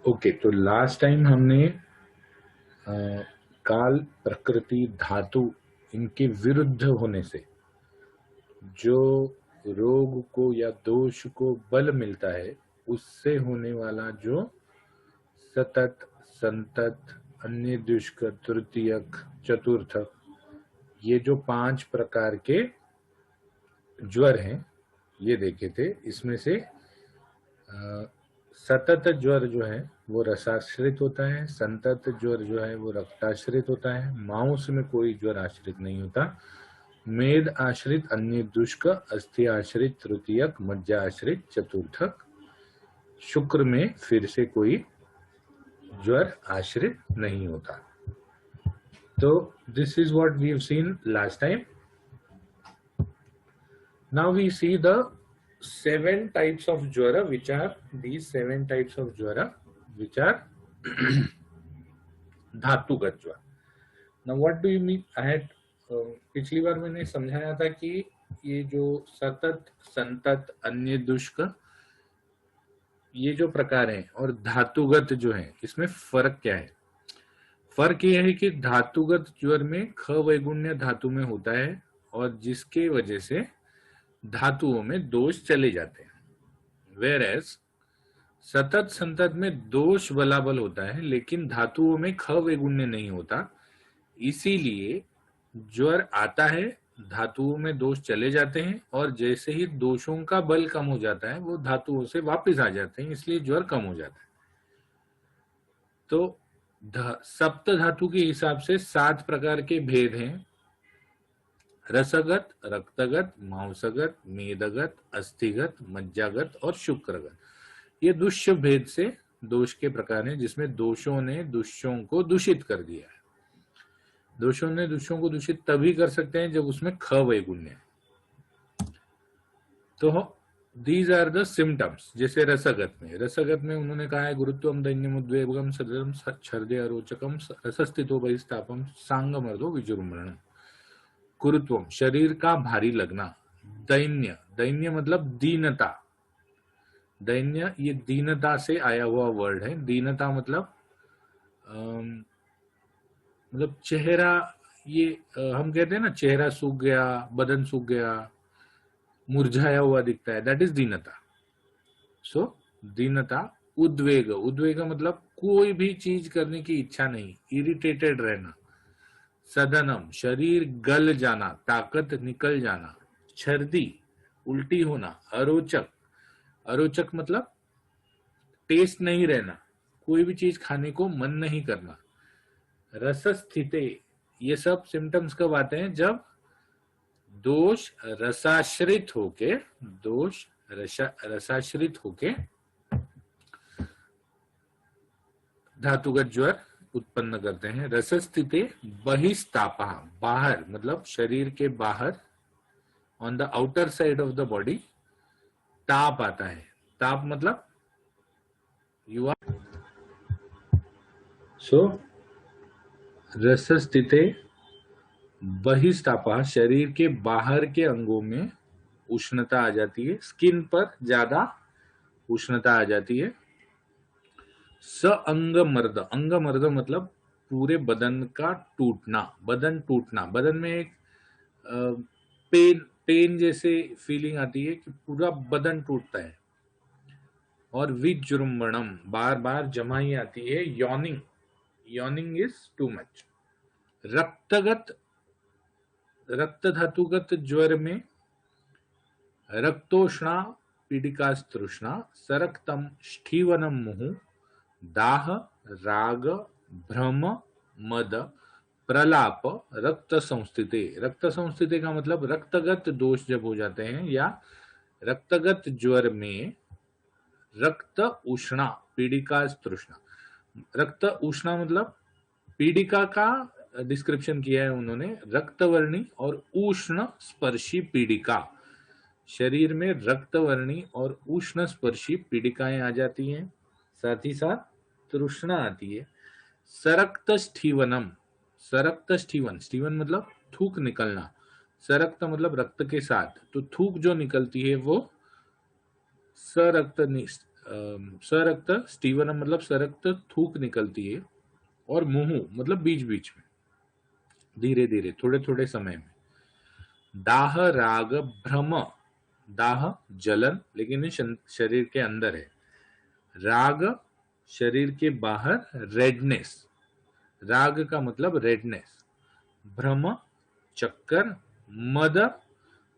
Okay, तो last time हमने काल, प्रकृति, धातु, इनके विरुद्ध होने से जो रोग को या दोष को बल मिलता है, उससे होने वाला जो सतत, संतत, अन्य दुष्क, तृतीयक, चतुर्थक, ये जो 5 प्रकार के ज्वर हैं, ये देखे थे। इसमें से सतत ज्वर जो है वो रसाश्रित होता है, संतत ज्वर जो है वो रक्ताश्रित होता है, मांस में कोई ज्वर आश्रित नहीं होता, मेद आश्रित, अन्य दुष्क, अस्थि आश्रित तृतीयक, मज्जा आश्रित चतुर्थक, शुक्र में फिर से कोई ज्वर आश्रित नहीं होता। तो this is what we have seen last time. Now we see the 7 types of jwara, which are these 7 types of jwara, which are धातुगत ज्वर. Now what do you mean? I had पिछली बार मैंने समझाया था कि ये जो सतत, संतत, अन्य दुष्क, ये जो प्रकार हैं और धातुगत जो है, इसमें फर्क क्या है? फर्क यह है कि धातुगत ज्वर में ख वैगुण्य धातु में होता है और जिसके वजह से धातुओं में दोष चले जाते हैं, वेयरएज सतत संतत में दोष बलाबल होता है लेकिन धातुओं में ख वैगुण्य नहीं होता, इसीलिए ज्वर आता है, धातुओं में दोष चले जाते हैं और जैसे ही दोषों का बल कम हो जाता है वो धातुओं से वापस आ जाते हैं, इसलिए ज्वर कम हो जाता है. तो सप्त धातु के हिसाब से 7 प्रकार के भेद हैं: रसगत, रक्तगत, मांसगत, मेदगत, अस्थिगत, मज्जागत और शुक्रगत. ये दुष्य भेद से दोष के प्रकार हैं जिसमें दोषों ने दुष्यों को दूषित कर दिया है. दोषों ने दुष्यों को दूषित तभी कर सकते हैं जब उसमें ख वैगुण्य है. तो दीज आर द सिम्टम्स. जैसे रसगत में उन्होंने कहा है गुरुत्वम, दैन्यम, उद्वेगम, सदरम, छर्दे, अरोचकम, रसस्थितो बहिस्तापम, सांगमर्दो, विजृंभणम. कुरुत्वम, शरीर का भारी लगना. दैन्य मतलब दीनता. दैन्य ये दीनता से आया हुआ वर्ड है. दीनता मतलब चेहरा, ये हम कहते हैं ना, चेहरा सूख गया, बदन सूख गया, मुरझाया हुआ दिखता है, दैट इज दीनता. सो दीनता. उद्वेग मतलब कोई भी चीज करने की इच्छा नहीं, इरिटेटेड रहना. सदनम, शरीर गल जाना, ताकत निकल जाना. छर्दी, उल्टी होना. अरोचक मतलब टेस्ट नहीं रहना, कोई भी चीज खाने को मन नहीं करना. रसस्थिते, ये सब सिम्टम्स कब आते हैं? जब दोष रसाश्रित होके धातुगत ज्वर उत्पन्न करते हैं. रसस्थिते बहिस्तापा, बाहर मतलब शरीर के बाहर, on the outer side of the body ताप आता है. ताप मतलब यू आर. सो रसस्थिते बहिस्तापा, शरीर के बाहर के अंगों में उष्णता आ जाती है, स्किन पर ज्यादा उष्णता आ जाती है. स अंग मर्द मतलब पूरे बदन का टूटना, बदन में एक पेन जैसे फीलिंग आती है कि पूरा बदन टूटता है. और विजृंभणम, बार बार जमाई आती है. Yawning is too much. रक्त धातुगत ज्वर में रक्तोष्णा, पीडिकास्तृष्णा, सरक्तम, स्ठीवनम मुहु, दाह, राग, भ्रम, मद, प्रलाप, रक्त संस्थिते का मतलब रक्तगत दोष जब हो जाते हैं या रक्तगत ज्वर में रक्त उष्णा, पीडिका तृष्णा. रक्त उष्णा मतलब पीडिका का डिस्क्रिप्शन किया है उन्होंने, रक्तवर्णी और उष्ण स्पर्शी पीडिका. शरीर में रक्तवर्णी और उष्ण स्पर्शी पीडिकाएं आ जाती हैं, साथ ही साथ तृष्णा आती है. सरक्त स्टीवन मतलब थूक निकलना. सरक्त मतलब रक्त के साथ, तो थूक जो निकलती है वो सरक्त स्टीवनम मतलब सरक्त थूक निकलती है, और मुहु मतलब बीच बीच में, धीरे धीरे, थोड़े थोड़े समय में। दाह राग भ्रम, दाह जलन, लेकिन ये शरीर के अंदर है। राग शरीर के बाहर, रेडनेस, राग का मतलब रेडनेस। भ्रम चक्कर। मद,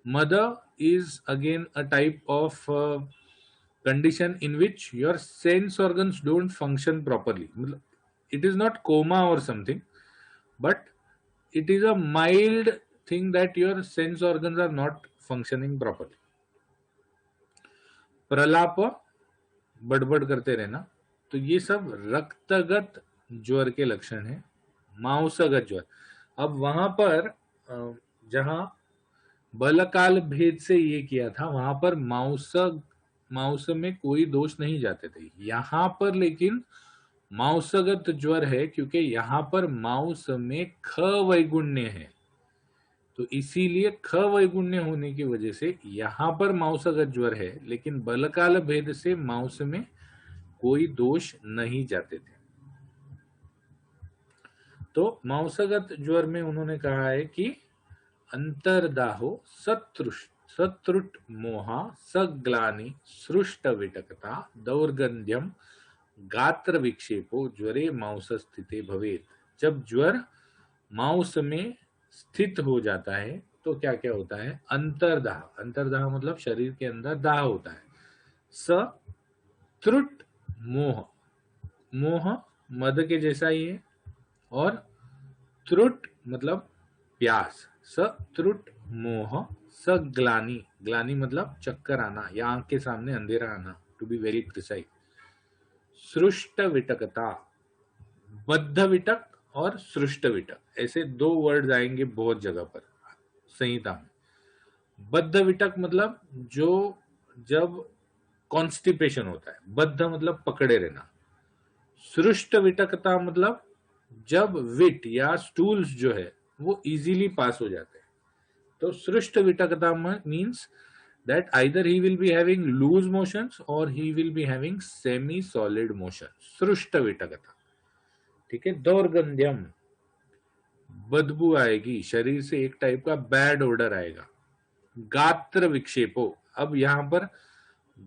मद is again a type of condition in which your sense organs don't function properly. It is not coma or something, but it is a mild thing that your sense organs are not functioning properly. प्रलाप, बड़बड़ करते रहना, तो ये सब रक्तगत ज्वर के लक्षण है। मांसगत ज्वर, अब वहां पर जहां बलकाल भेद से ये किया था, वहां पर मांस में कोई दोष नहीं जाते थे। यहां पर लेकिन मांसगत ज्वर है, क्योंकि यहां पर मांस में ख वैगुण्य है, तो इसीलिए ख वैगुण्य होने की वजह से यहां पर मांसगत ज्वर है, लेकिन बलकाल भेद से मांस में कोई दोष नहीं जाते थे। तो मांसगत ज्वर में उन्होंने कहा है कि अंतर्दाहो सत्रुट मोहा सग्लानि सृष्ट विटकता दौर्गंध्यम गात्र विक्षेपो ज्वरे मांस स्थिते भवेत। जब ज्वर मांस में स्थित हो जाता है तो क्या क्या होता है? अंतर्दाह, अंतर्दाह मतलब शरीर के अंदर दाह होता है। स त्रुट मोह, मोह मद के जैसा ही है, और त्रुट मतलब प्यास। स त्रुट मोह स ग्लानि, ग्लानि मतलब चक्कर आना या आंख के सामने अंधेरा आना, टू बी वेरी प्रिसाइज। सृष्ट विटकता, बद्ध विटक और सृष्ट विटक, ऐसे दो वर्ड्स आएंगे बहुत जगह पर संहिता में। बद्ध विटक मतलब जो जब कॉन्स्टिपेशन होता है, बद्ध मतलब पकड़े रहना। सृष्ट विटकता मतलब जब विट या स्टूल्स जो है वो इजीली पास हो जाते हैं। तो सृष्ट विटकता means that either he will be having loose motions or he will be having semi solid motion, सृष्ट विटकता। ठीक है। दौर्गंध्यम, बदबू आएगी, शरीर से एक टाइप का बैड ओडर आएगा। गात्र विक्षेपो, अब यहां पर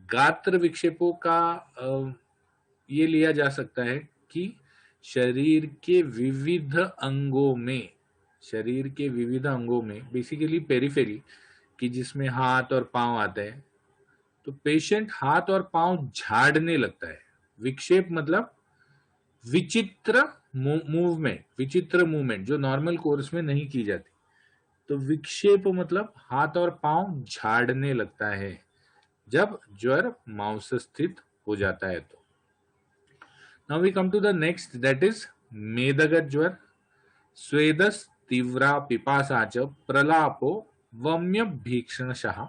गात्र विक्षेपों का ये लिया जा सकता है कि शरीर के विविध अंगों में, शरीर के विविध अंगों में बेसिकली पेरिफेरी कि जिसमें हाथ और पांव आते हैं, तो पेशेंट हाथ और पांव झाड़ने लगता है। विक्षेप मतलब विचित्र मूवमेंट, विचित्र मूवमेंट जो नॉर्मल कोर्स में नहीं की जाती। तो विक्षेप मतलब हाथ और पांव झाड़ने लगता है जब ज्वर मांस स्थित हो जाता है। तो now we come to the next, that is मेदगत ज्वर। स्वेदस तीव्रा पिपासा च प्रलापो वम्य भीक्षणशः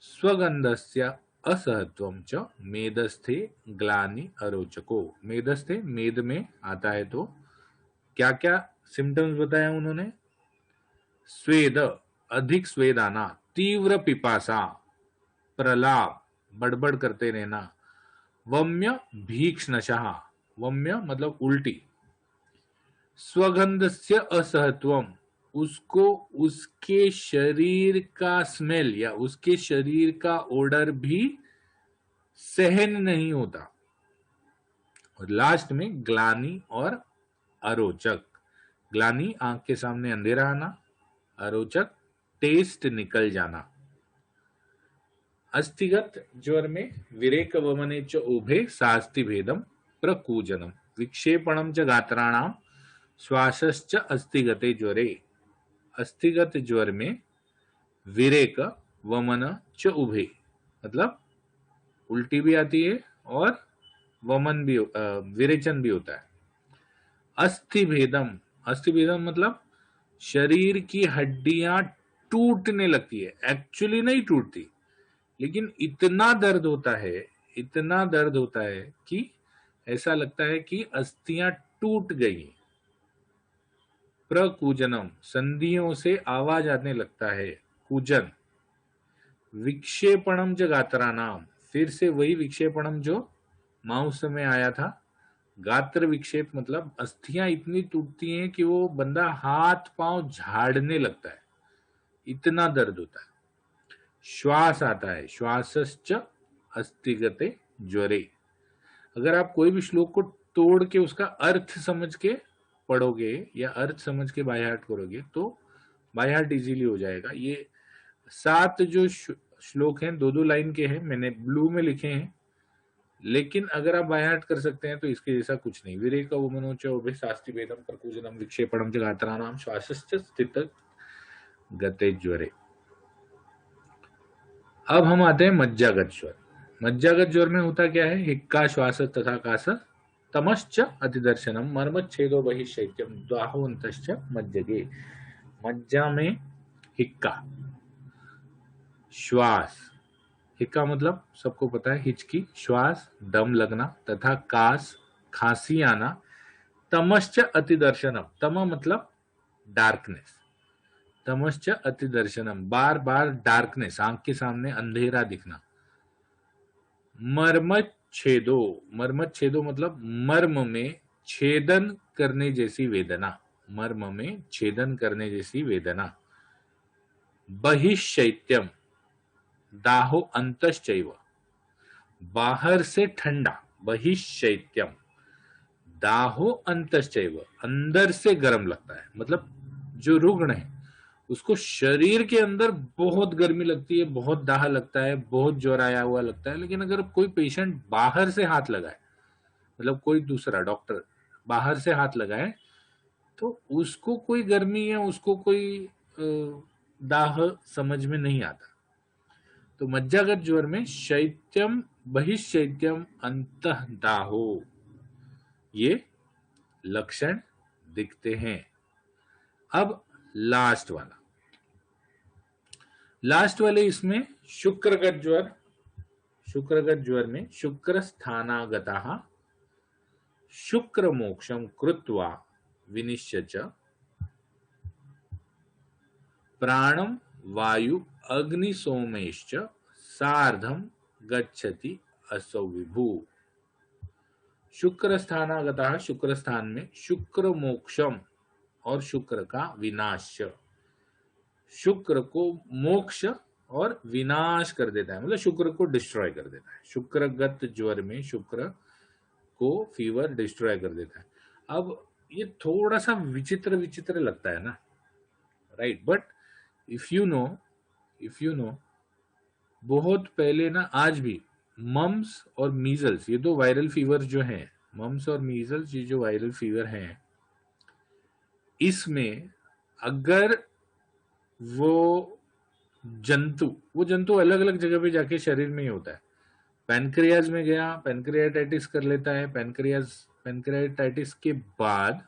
स्वगंधस्य असहत्वम च मेदस्थे ग्लानि अरोचको। मेदस्थे, मेद में आता है, तो क्या क्या सिम्टम्स बताया उन्होंने? स्वेद, अधिक स्वेद आना, तीव्र पिपासा, प्रलाप, बड़बड़ करते रहना, वम्य भीक्षणशः, वम्य मतलब उल्टी, स्वगंधस्य असहत्वम, उसको उसके शरीर का स्मेल या उसके शरीर का ओडर भी सहन नहीं होता। और लास्ट में ग्लानि और अरोचक। ग्लानि आंख के सामने अंधेरा आना, अरोचक टेस्ट निकल जाना। अस्थिगत ज्वर में विरेक वमने च उभे सास्ति भेदम प्रकूजनम विक्षेपणम च गात्राणाम श्वासश्च अस्थिगते ज्वरे। अस्थिगत ज्वर में विरेक वमन च उभे मतलब उल्टी भी आती है और वमन भी, विरेचन भी होता है। अस्थि भेदम, अस्थि भेदम मतलब शरीर की हड्डियां टूटने लगती है। एक्चुअली नहीं टूटती, लेकिन इतना दर्द होता है, इतना दर्द होता है कि ऐसा लगता है कि अस्थियां टूट गई। प्रकूजनम, संधियों से आवाज आने लगता है, कूजन। विक्षेपणम च गात्राणाम, फिर से वही विक्षेपणम जो मांस में आया था। गात्र विक्षेप मतलब अस्थियां इतनी टूटती हैं कि वो बंदा हाथ पांव झाड़ने लगता है, इतना दर्द होता है। श्वास आता है, श्वासश्च अस्थिगते ज्वरे। अगर आप कोई भी श्लोक को तोड़ के उसका अर्थ समझ के पढ़ोगे या अर्थ समझ के बाय हार्ट करोगे तो बाय हार्ट इजीली हो जाएगा। ये 7 जो श्लोक हैं, 2-2 लाइन के हैं, मैंने ब्लू में लिखे हैं, लेकिन अगर आप बाय हार्ट कर सकते हैं तो इसके जैसा कुछ नहीं। विरेक वो मनोच उभय शास्ति वेदम प्रकूजनम विक्षेपणम च गात्राणाम श्वासश्च स्थित गते ज्वरे। अब हम आते हैं मज्जागत ज्वर। मज्जागत ज्वर में होता क्या है? हिक्का श्वास तथा कास तमश्च अतिदर्शनम मर्मच्छेदो बहिशैत्यम दाहोन्तश्च मज्जगे। मज्जा में हिक्का, श्वास, हिक्का मतलब सबको पता है हिचकी, श्वास, दम लगना तथा कास, खांसी आना। तमश्च अतिदर्शनम, तम मतलब डार्कनेस, तमश्च अतिदर्शनम बार बार डार्कनेस, आंख के सामने अंधेरा दिखना। मर्मच्छेदो, मर्मच्छेदो मतलब मर्म में छेदन करने जैसी वेदना, मर्म में छेदन करने जैसी वेदना। बहिशैत्यम, दाहो अंतश्चैव, बाहर से ठंडा, बहिशैत्यम, दाहो अंतश्चैव, अंदर से गर्म लगता है। मतलब जो रुग्ण है उसको शरीर के अंदर बहुत गर्मी लगती है, बहुत दाह लगता है, बहुत ज्वर आया हुआ लगता है, लेकिन अगर कोई पेशेंट बाहर से हाथ लगाए, मतलब कोई दूसरा डॉक्टर बाहर से हाथ लगाए, तो उसको कोई गर्मी या उसको कोई दाह समझ में नहीं आता। तो मज्जागत ज्वर में शैत्यम बहिशैत्यम अंतः दाहो, ये लक्षण दिखते हैं। अब लास्ट वाला, लास्ट वाले इसमें शुक्रगत ज्वर। शुक्रगत ज्वर में शुक्र स्थानागतः शुक्र मोक्षम कृत्वा विनिश्य च प्राणम वायु अग्निसोमेश्च सार्धम गच्छति असौ विभु। शुक्र स्थानागतः, शुक्र स्थान में, शुक्र मोक्षम और शुक्र का विनाश, शुक्र को मोक्ष और विनाश कर देता है, मतलब शुक्र को डिस्ट्रॉय कर देता है। शुक्रगत ज्वर में शुक्र को फीवर डिस्ट्रॉय कर देता है। अब ये थोड़ा सा विचित्र विचित्र लगता है ना, right? But if you know बहुत पहले ना, आज भी मम्स और मीजल्स, ये दो वायरल फीवर जो हैं, मम्स और मीजल्स, ये जो वायरल फीवर हैं, इसमें अगर वो जंतु अलग अलग जगह पे जाके शरीर में ही होता है। पैनक्रियाज में गया, पैनक्रियाटाइटिस कर लेता है, पैनक्रियाटाइटिस के बाद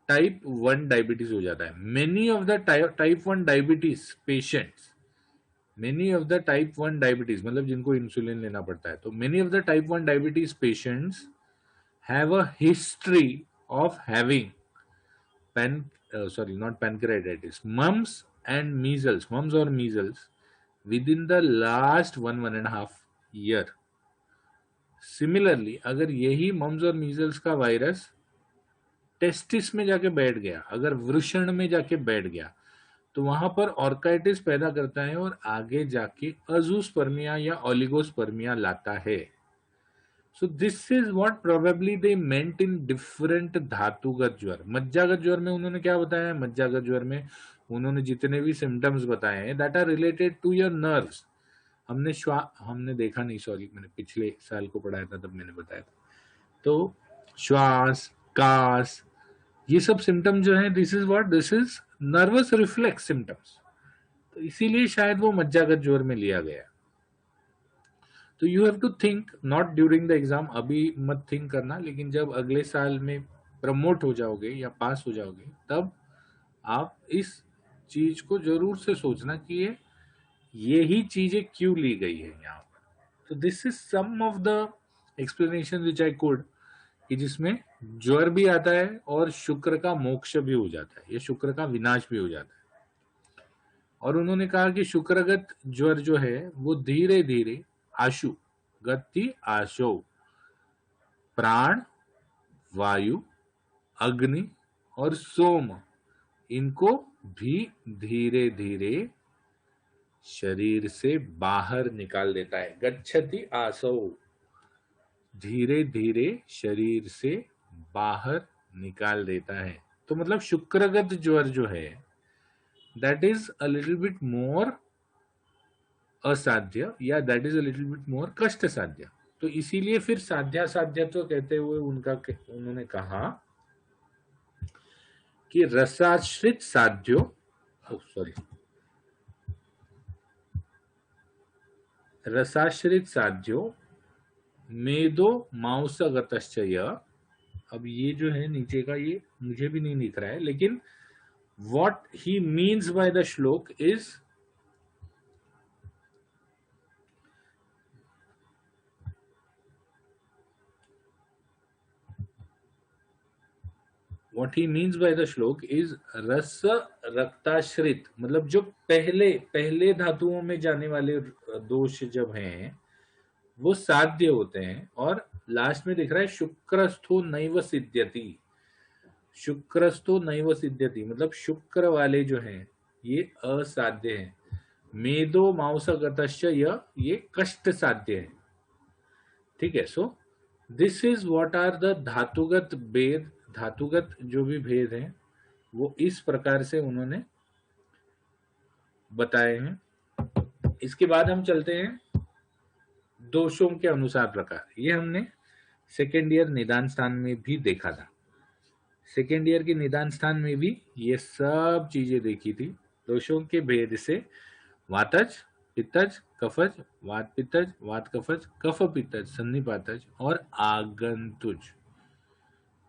टाइप 1 डायबिटीज हो जाता है। Many of the type 1 diabetes patients, many of the type 1 diabetes मतलब जिनको इंसुलिन लेना पड़ता है, तो many of the type 1 diabetes patients have a history of having not pancreatitis, mumps and measles, mumps or measles within the last 1.5 year. Similarly, अगर यही mumps और measles का वायरस टेस्टिस में जाके बैठ गया, अगर वृषण में जाके बैठ गया, तो वहां पर ऑर्काइटिस पैदा करता है और आगे जाके अजूस्पर्मिया या ओलिगोस्पर्मिया लाता है। So this is what probably they meant in different धातुगत ज्वर। मज्जागत ज्वर में उन्होंने क्या बताया? मज्जागत ज्वर में उन्होंने जितने भी सिम्टम्स बताए हैं that are related to your nerves, हमने देखा नहीं, सॉरी, मैंने पिछले साल को पढ़ाया था तब मैंने बताया था। तो श्वास, कास, ये सब सिम्टम जो है, this is nervous reflex symptoms. तो इसीलिए शायद वो मज्जागत ज्वर में लिया गया। तो you have to think, not during the exam, अभी मत थिंक करना, लेकिन जब अगले साल में प्रमोट हो जाओगे या पास हो जाओगे, तब आप इस चीज को जरूर से सोचना कि यही चीजें क्यों ली गई है यहाँ पर। तो this is some of the explanation which I could, कि जिसमें ज्वर भी आता है और शुक्र का मोक्ष भी हो जाता है, या शुक्र का विनाश भी हो जाता है। और उन्होंने कहा कि शुक्रगत ज्वर जो है वो धीरे धीरे आशु गति आशो प्राण वायु अग्नि और सोम इनको भी धीरे धीरे शरीर से बाहर निकाल देता है। गच्छति आसो धीरे धीरे शरीर से बाहर निकाल देता है। तो मतलब शुक्रगत ज्वर जो है that is a little bit more असाध्य या that is a little bit more कष्ट साध्य। तो इसीलिए फिर साध्या साध्य तो कहते हुए उन्होंने कहा कि रसाश्रित साध्यो सॉरी रसाश्रित साध्यो मेदो मांसगतश्च यः। अब ये जो है नीचे का ये मुझे भी नहीं दिख रहा है, लेकिन what he means by the श्लोक is रस रक्ताश्रित, मतलब जो पहले पहले धातुओं में जाने वाले दोष जब हैं वो साध्य होते हैं। और लास्ट में दिख रहा है शुक्रस्थो नैव सिद्ध्यति, शुक्रस्थो नैव सिद्ध्यति मतलब शुक्र वाले जो हैं ये असाध्य हैं। मेदो मांसगतश्च ये कष्ट साध्य है। ठीक है। So this is what are the धातुगत भेद, धातुगत जो भी भेद हैं वो इस प्रकार से उन्होंने बताए हैं। इसके बाद हम चलते हैं दोषों के अनुसार प्रकार। ये हमने सेकेंड ईयर निदान स्थान में भी देखा था। सेकेंड ईयर के निदान स्थान में भी ये सब चीजें देखी थी। दोषों के भेद से वातज, पित्तज, कफज, वात पित्तज, वात कफज, कफ पित्तज, संधिपातज और आगंतुज।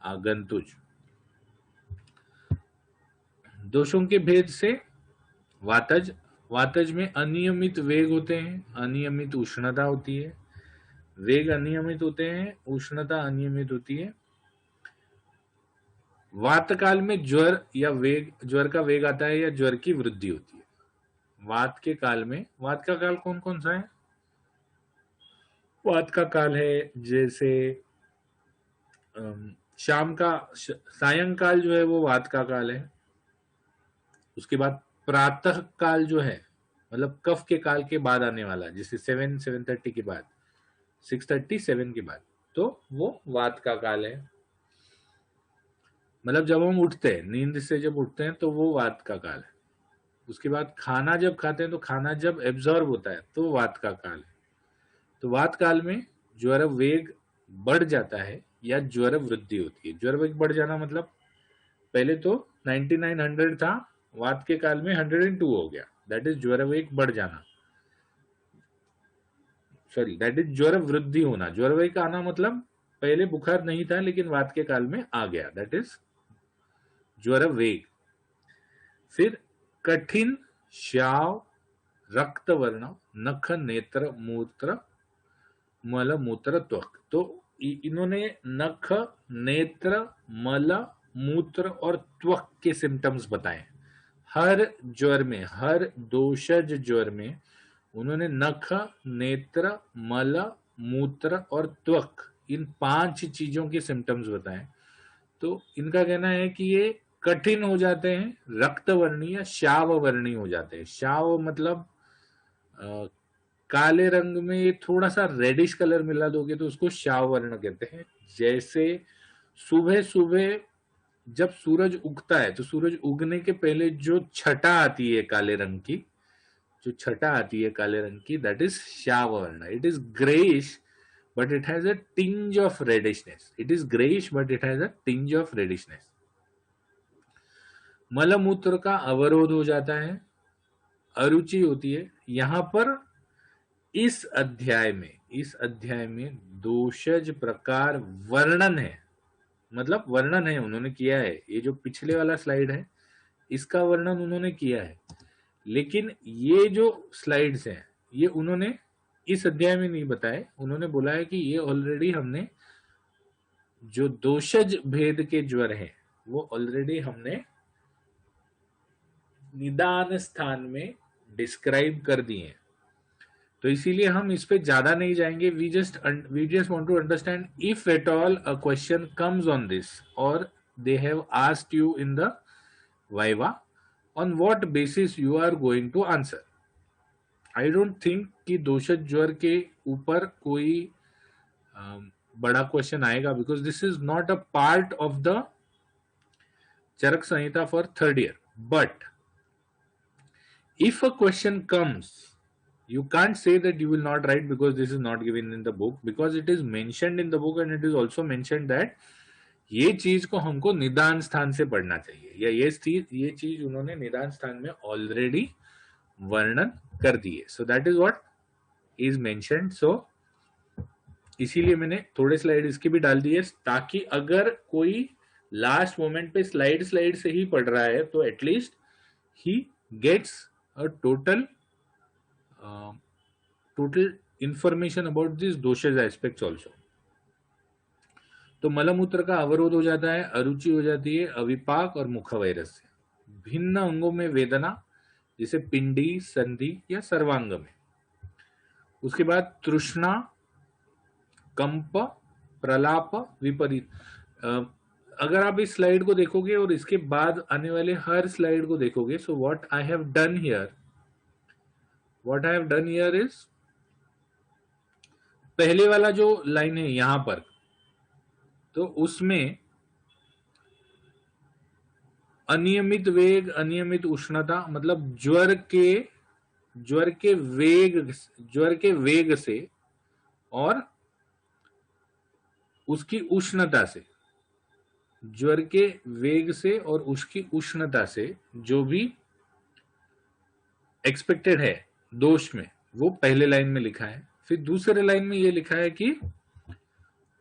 आगंतुज दोषों के भेद से वातज, वातज में अनियमित वेग होते हैं, अनियमित उष्णता होती है। वेग अनियमित होते हैं, उष्णता अनियमित होती है। वात काल में ज्वर या वेग, ज्वर का वेग आता है या ज्वर की वृद्धि होती है। वात के काल में, वात का काल कौन कौन सा है? वात का काल है जैसे शाम का सायंकाल जो है वो वात का काल है। उसके बाद प्रातः काल जो है मतलब कफ के काल के बाद आने वाला, जैसे 7:30 के बाद, 6:37 के बाद, तो वो वात का काल है। मतलब जब हम उठते हैं, नींद से जब उठते हैं तो वो वात का काल है। उसके बाद खाना जब खाते हैं तो खाना जब एब्जॉर्ब होता है तो वात का काल है। तो वात काल में ज्वर वेग बढ़ जाता है या ज्वर वृद्धि होती है। ज्वर वेग बढ़ जाना मतलब पहले तो 9900 था, वात के काल में 102 हो गया, दैट इज ज्वर वेग बढ़ जाना। सॉरी, दैट इज ज्वर वृद्धि होना। ज्वर वेग आना मतलब पहले बुखार नहीं था लेकिन वात के काल में आ गया, दैट इज ज्वर वेग। फिर कठिन श्याव रक्त वर्ण नख नेत्र मूत्र मल मूत्र त्वक। तो इन्होंने नख, नेत्र, मल, मूत्र और त्वक के सिम्टम्स बताए। हर ज्वर में, हर दोषज ज्वर में उन्होंने नख, नेत्र, मल, मूत्र और त्वक, इन 5 चीजों के सिम्टम्स बताए। तो इनका कहना है कि ये कठिन हो जाते हैं, रक्तवर्णी या श्याव वर्णी हो जाते हैं। श्याव मतलब काले रंग में थोड़ा सा रेडिश कलर मिला दोगे तो उसको श्याव वर्ण कहते हैं। जैसे सुबह सुबह जब सूरज उगता है तो सूरज उगने के पहले जो छटा आती है काले रंग की, जो छटा आती है काले रंग की, दैट इज श्याव वर्ण। It is greyish but it has a tinge of reddishness. It is greyish but it has a tinge of reddishness. मलमूत्र का अवरोध हो जाता है, अरुचि होती है। यहां पर इस अध्याय में दोषज प्रकार वर्णन है, मतलब वर्णन है उन्होंने किया है। ये जो पिछले वाला स्लाइड है इसका वर्णन उन्होंने किया है, लेकिन ये जो स्लाइड्स हैं ये उन्होंने इस अध्याय में नहीं बताए। उन्होंने बोला है कि ये ऑलरेडी हमने जो दोषज भेद के ज्वर हैं वो ऑलरेडी हमने निदान स्थान में डिस्क्राइब कर दिए हैं, तो इसीलिए हम इस पे ज्यादा नहीं जाएंगे. We just want to understand if at all a question comes on this और they have asked you in the viva, on what basis you are going to answer. I don't think कि दोषज ज्वर के ऊपर कोई बड़ा question आएगा, because this is not a part of the Charaka Samhita for third year. But if a question comes, you can't say that you will not write because this is not given in the book, because it is mentioned in the book and it is also mentioned that ये चीज को हमको निदान स्थान से पढ़ना चाहिए, या ये चीज उन्होंने निदान स्थान में ऑलरेडी वर्णन कर दी है. So that is what is mentioned. So इसीलिए मैंने थोड़े स्लाइड इसके भी डाल दिए, ताकि अगर कोई लास्ट मोमेंट पे स्लाइड से ही पढ़ रहा है तो at least he gets a total information about these doshas aspects also. तो मलमूत्र का अवरोध हो जाता है, अरुचि हो जाती है अविपाक और मुखवैरस से. भिन्न अंगों में वेदना, जैसे पिंडी, संधि या सर्वांग में. उसके बाद तृष्णा, कंप, प्रलाप, विपरीत. अगर आप इस स्लाइड को देखोगे और इसके बाद आने वाले हर स्लाइड को देखोगे, so what I have done here is, पहले वाला जो लाइन है यहां पर, तो उसमें अनियमित वेग, अनियमित उष्णता, मतलब ज्वर के वेग से और उसकी उष्णता से, ज्वर के वेग से और उसकी उष्णता से जो भी एक्सपेक्टेड है दोष में, वो पहले लाइन में लिखा है. फिर दूसरे लाइन में ये लिखा है कि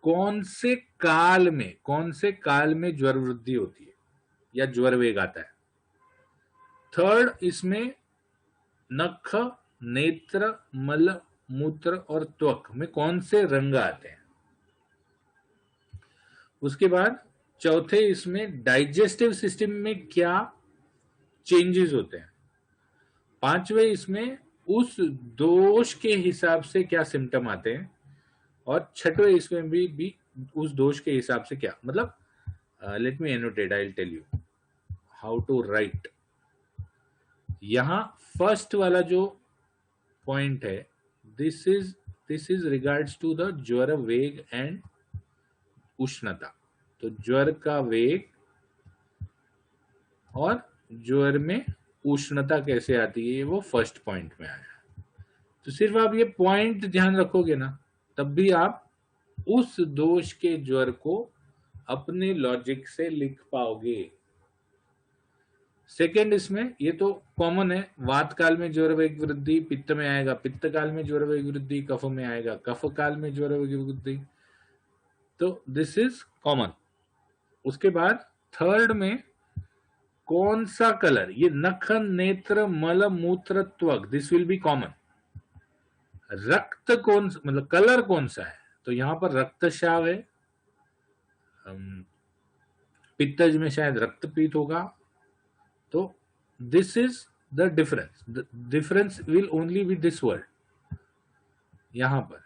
कौन से काल में ज्वर वृद्धि होती है या ज्वर वेग आता है. थर्ड, इसमें नख, नेत्र, मल, मूत्र और त्वक में कौन से रंग आते हैं. उसके बाद चौथे, इसमें डाइजेस्टिव सिस्टम में क्या चेंजेस होते हैं. पांचवें, इसमें उस दोष के हिसाब से क्या सिम्टम आते हैं. और छठवें, इसमें भी उस दोष के हिसाब से क्या, मतलब let me annotate, I will tell you how to write. यहां फर्स्ट वाला जो पॉइंट है, this is regards to the ज्वर वेग एंड उष्णता. तो ज्वर का वेग और ज्वर में उष्णता कैसे आती है, वो फर्स्ट पॉइंट में आया. तो सिर्फ आप ये पॉइंट ध्यान रखोगे ना, तब भी आप उस दोष के ज्वर को अपने लॉजिक से लिख पाओगे. सेकेंड, इसमें ये तो कॉमन है, वात काल में ज्वर वेग वृद्धि पित्त में आएगा, पित्त काल में ज्वर वेग वृद्धि कफ में आएगा, कफ काल में ज्वर वेग वृद्धि. तो दिस इज कॉमन. उसके बाद थर्ड में कौन सा कलर, ये नख, नेत्र, मल, मूत्र, त्वक, दिस विल बी कॉमन. रक्त कौन, मतलब कलर कौन सा है, तो यहां पर रक्तस्राव है. पित्तज में शायद रक्तपीत होगा. तो this is the difference. The difference will only be this word यहां पर.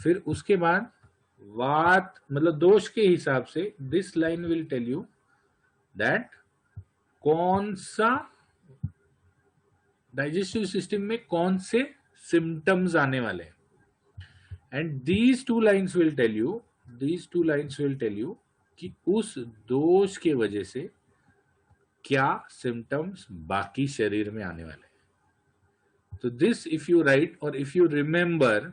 फिर उसके बाद वात, मतलब दोष के हिसाब से, this line will tell you that कौन सा डाइजेस्टिव सिस्टम में कौन से सिम्टम्स आने वाले हैं. And these two lines will tell you कि उस दोष के वजह से क्या सिम्टम्स बाकी शरीर में आने वाले हैं. तो दिस इफ यू राइट और if you remember,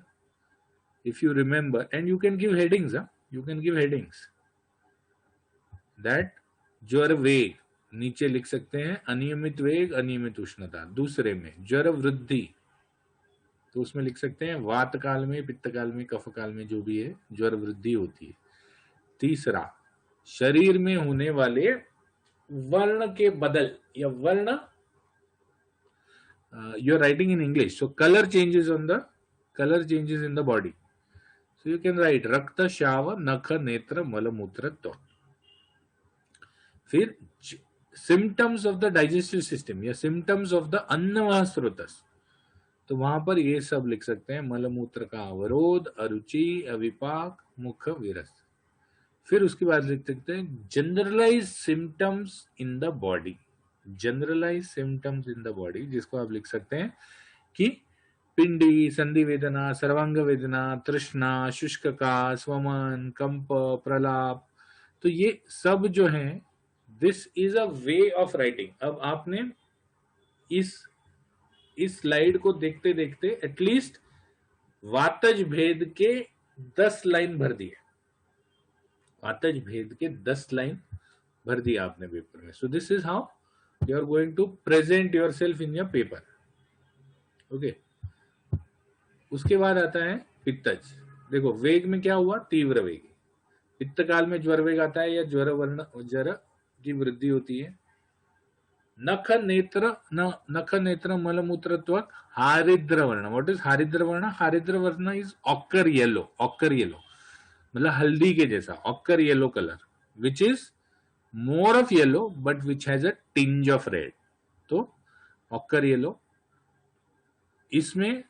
and you can give headings, that ज्वर वेग नीचे लिख सकते हैं, अनियमित वेग, अनियमित उष्णता. दूसरे में ज्वर वृद्धि, तो उसमें लिख सकते हैं वात काल में, पित्त काल में, कफ काल में जो भी है ज्वर वृद्धि होती है. तीसरा, शरीर में होने वाले वर्ण के बदल या वर्ण, you are writing in English, so colour changes in the body. So you can write रक्त, श्राव, नख, नेत्र, मल, मूत्र, त्वक. फिर symptoms of the digestive system या symptoms of the अन्नवाह स्रोतस, तो वहां पर ये सब लिख सकते हैं, मलमूत्र का अवरोध, अरुचि, अविपाक, मुख विरस। फिर उसके बाद लिख सकते हैं generalise symptoms in the body. Generalise symptoms in the body, जिसको आप लिख सकते हैं कि पिंडी, संधि वेदना, सर्वांग वेदना, तृष्णा, शुष्ककाश, वमन, कंप, प्रलाप। तो ये सब जो है, this is a way of writing. अब आपने इस स्लाइड को देखते देखते एटलीस्ट वातज भेद के 10 लाइन भर दिए। वातज भेद के 10 लाइन भर दिया आपने पेपर में। So this is how you are going to present yourself in your paper. Okay, उसके बाद आता है पित्तज। देखो वेग में क्या हुआ, तीव्र वेग। पित्त काल में ज्वर वेग आता है या ज्वर वर्ण ज्वर की वृद्धि होती है। नख नेत्र मलमूत्र त्वक हारिद्र वर्ण। व्हाट इज हारिद्र वर्ण? हारिद्र वर्ण is occur yellow. Occur yellow मतलब हल्दी के जैसा, occur yellow colour, which is more of yellow but which has a tinge of red. तो ऑकर येलो। इसमें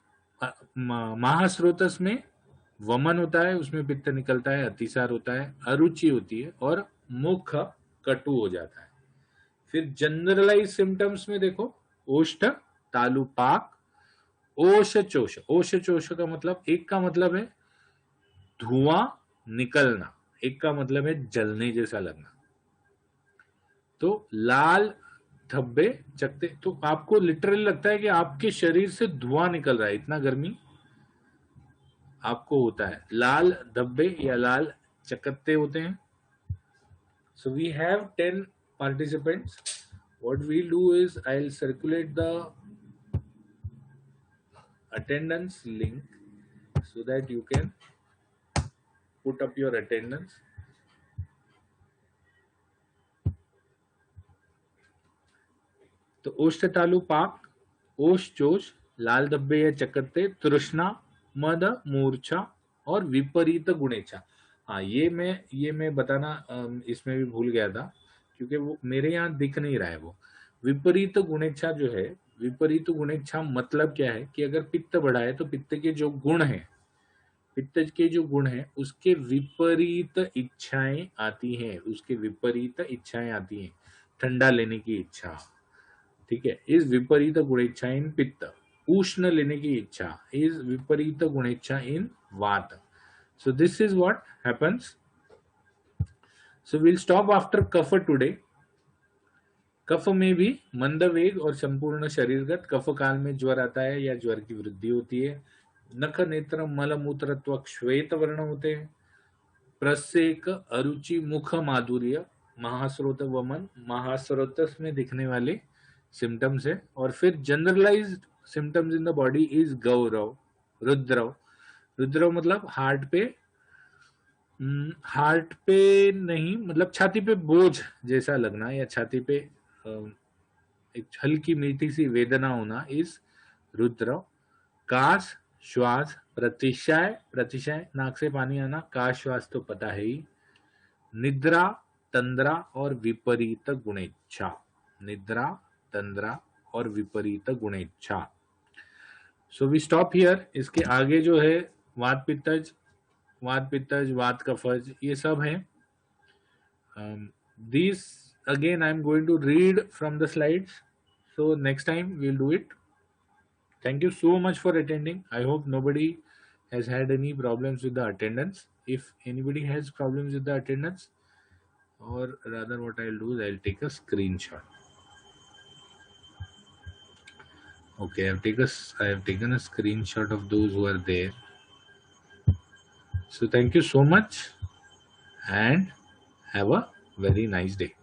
महास्रोतस में वमन होता है, उसमें पित्त निकलता है, अतिसार होता है, अरुचि होती है और मुख कटु हो जाता है। फिर जनरलाइज सिम्टम्स में देखो, ओष्ठ, तालुपाक, ओषचोष। ओषचोष का मतलब, एक का मतलब है धुआं निकलना, एक का मतलब है जलने जैसा लगना। तो लाल धब्बे चकते, तो आपको लिटरली लगता है कि आपके शरीर से धुआं निकल रहा है, इतना गर्मी आपको होता है। लाल धब्बे या लाल चकत्ते होते हैं। So we have 10 participants. What we'll do is I'll circulate the attendance link so that you can put up your attendance. तो ओष्ठ तालु पाक, ओष जोश, लाल धब्बे या चकत्ते, तृष्णा, मद, मूर्छा और विपरीत गुणेच्छा। हाँ, ये मैं बताना इसमें भी भूल गया था, क्योंकि वो मेरे यहाँ दिख नहीं रहा है। वो विपरीत गुणेच्छा जो है, विपरीत गुणेच्छा मतलब क्या है कि अगर पित्त बढ़ा है तो पित्त के जो गुण है, पित्त के जो गुण है उसके विपरीत इच्छाएं आती हैं, उसके विपरीत इच्छाएं आती हैं। ठंडा लेने की इच्छा, ठीक है, इस विपरीत गुणेच्छा इन पित्त। उष्ण लेने की इच्छा इज विपरीत गुणेच्छा इन वात। So this is what happens. So we'll stop after kapha today. कफ में भी मंद वेग और संपूर्ण शरीरगत। कफ काल में ज्वर आता है या ज्वर की वृद्धि होती है। नख नेत्र मल मूत्र त्वक श्वेत वर्ण होते हैं। प्रसेक, अरुचि, मुख माधुर्य, महास्रोत वमन, महास्रोतस में दिखने वाले सिम्टम्स है। और फिर generalised symptoms in the body is गौरव, रुद्रव। रुद्रव मतलब हार्ट पे नहीं, मतलब छाती पे बोझ जैसा लगना या छाती पे एक हल्की मीठी सी वेदना होना इस रुद्र। काश, श्वास, प्रतिशय नाक से पानी आना, काश श्वास तो पता है ही। निद्रा, तंद्रा और विपरीत गुणेच्छा। निद्रा, तंद्रा और विपरीत गुणेच्छा। So we stop here. इसके आगे जो है वात पित्तज, वात कफज, ये सब है। These again I am going to read from the slides, so next time we'll do it. Thank you so much for attending. I hope nobody has had any problems with the attendance. If anybody has problems with the attendance, or rather what I'll do is I'll take a screenshot. Okay, I have taken a screenshot of those who are there. So thank you so much and have a very nice day.